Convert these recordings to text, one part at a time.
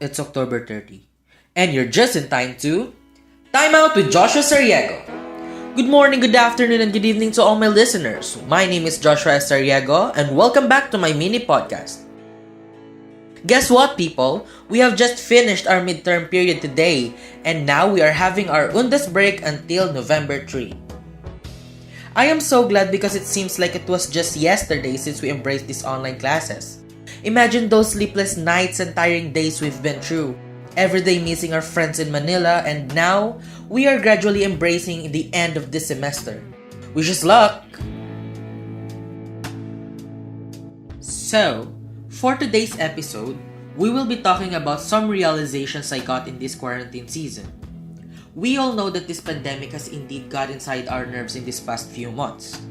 It's October 30, and you're just in time to Time Out with Joshua Sariego. Good morning, good afternoon, and good evening to all my listeners. My name is Joshua Sariego, and welcome back to my mini podcast. Guess what, people? We have just finished our midterm period today, and now we are having our Undas break until November 3. I am so glad because it seems like it was just yesterday since we embraced these online classes. Imagine those sleepless nights and tiring days we've been through. Every day missing our friends in Manila, and now we are gradually embracing the end of this semester. Wish us luck! So, for today's episode, we will be talking about some realizations I got in this quarantine season. We all know that this pandemic has indeed got inside our nerves in these past few months.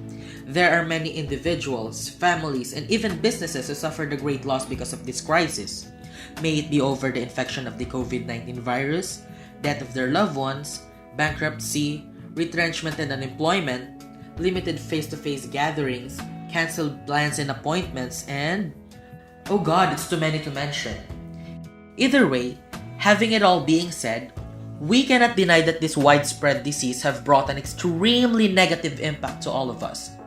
There are many individuals, families, and even businesses who suffered a great loss because of this crisis. May it be over the infection of the COVID-19 virus, death of their loved ones, bankruptcy, retrenchment and unemployment, limited face-to-face gatherings, cancelled plans and appointments, and... oh god, it's too many to mention. Either way, having it all being said, we cannot deny that this widespread disease have brought an extremely negative impact to all of us.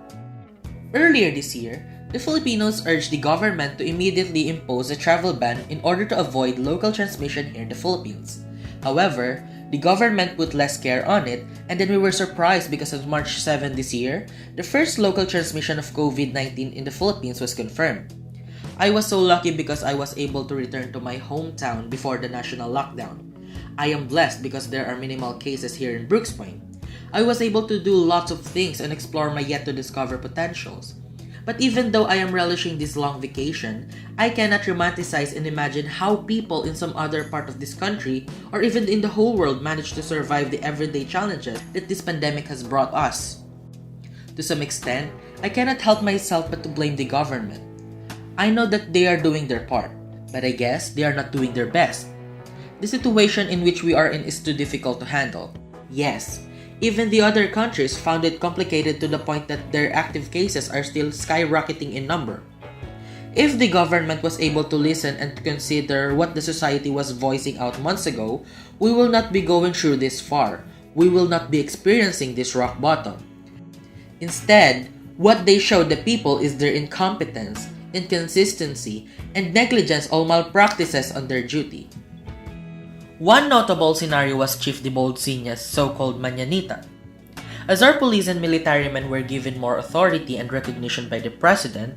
Earlier this year, the Filipinos urged the government to immediately impose a travel ban in order to avoid local transmission here in the Philippines. However, the government put less care on it, and then we were surprised because on March 7 this year, the first local transmission of COVID-19 in the Philippines was confirmed. I was so lucky because I was able to return to my hometown before the national lockdown. I am blessed because there are minimal cases here in Brooks Point. I was able to do lots of things and explore my yet-to-discover potentials. But even though I am relishing this long vacation, I cannot romanticize and imagine how people in some other part of this country or even in the whole world manage to survive the everyday challenges that this pandemic has brought us. To some extent, I cannot help myself but to blame the government. I know that they are doing their part, but I guess they are not doing their best. The situation in which we are in is too difficult to handle. Yes, even the other countries found it complicated to the point that their active cases are still skyrocketing in number. If the government was able to listen and to consider what the society was voicing out months ago, we will not be going through this far. We will not be experiencing this rock bottom. Instead, what they showed the people is their incompetence, inconsistency, and negligence or malpractices on their duty. One notable scenario was Chief Deboldsinha's so-called Mañanita. As our police and military men were given more authority and recognition by the president,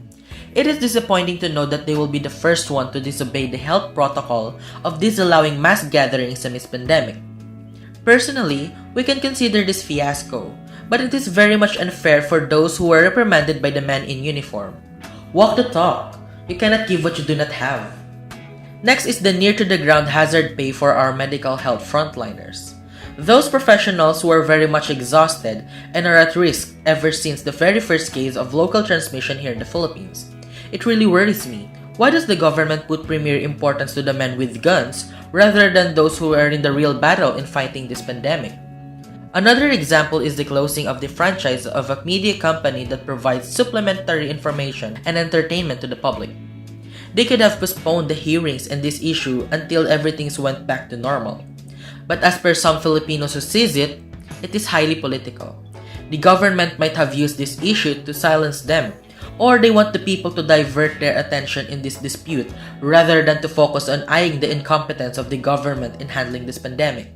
it is disappointing to know that they will be the first one to disobey the health protocol of disallowing mass gatherings amidst pandemic. Personally, we can consider this fiasco, but it is very much unfair for those who were reprimanded by the men in uniform. Walk the talk. You cannot give what you do not have. Next is the near-to-the-ground hazard pay for our medical health frontliners. Those professionals who are very much exhausted and are at risk ever since the very first case of local transmission here in the Philippines. It really worries me. Why does the government put premier importance to the men with guns rather than those who are in the real battle in fighting this pandemic? Another example is the closing of the franchise of a media company that provides supplementary information and entertainment to the public. They could have postponed the hearings and this issue until everything went back to normal. But as per some Filipinos who sees it, it is highly political. The government might have used this issue to silence them, or they want the people to divert their attention in this dispute rather than to focus on eyeing the incompetence of the government in handling this pandemic.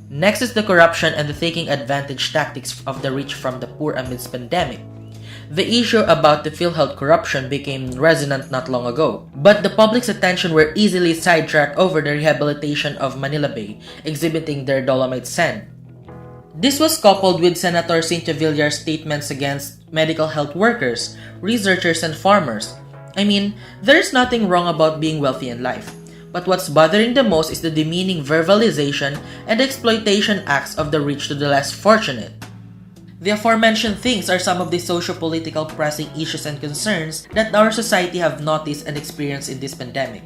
Next is the corruption and the taking advantage tactics of the rich from the poor amidst pandemic. The issue about the PhilHealth corruption became resonant not long ago, but the public's attention were easily sidetracked over the rehabilitation of Manila Bay, exhibiting their dolomite sand. This was coupled with Senator Cynthia Villar's statements against medical health workers, researchers, and farmers. I mean, there's nothing wrong about being wealthy in life, but what's bothering the most is the demeaning verbalization and exploitation acts of the rich to the less fortunate. The aforementioned things are some of the socio-political pressing issues and concerns that our society have noticed and experienced in this pandemic.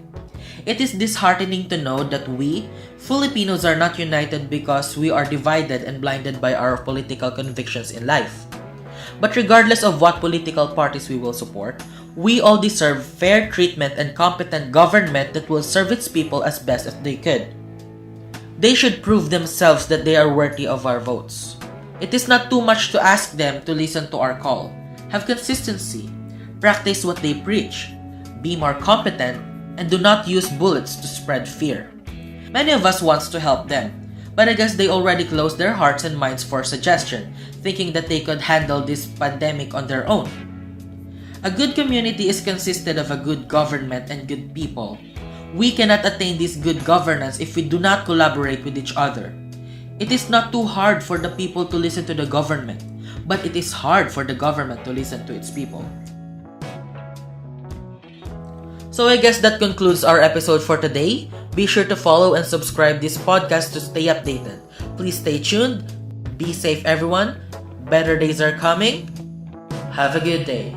It is disheartening to know that we, Filipinos, are not united because we are divided and blinded by our political convictions in life. But regardless of what political parties we will support, We all deserve fair treatment and competent government that will serve its people as best as they could. They should prove themselves that they are worthy of our votes. It is not too much to ask them to listen to our call. Have consistency. Practice what they preach. Be more competent and do not use bullets to spread fear. Many of us wants to help them, but I guess they already closed their hearts and minds for suggestion, thinking that they could handle this pandemic on their own. A good community is consisted of a good government and good people. We cannot attain this good governance if we do not collaborate with each other. It is not too hard for the people to listen to the government, but it is hard for the government to listen to its people. So I guess that concludes our episode for today. Be sure to follow and subscribe this podcast to stay updated. Please stay tuned. Be safe, everyone. Better days are coming. Have a good day.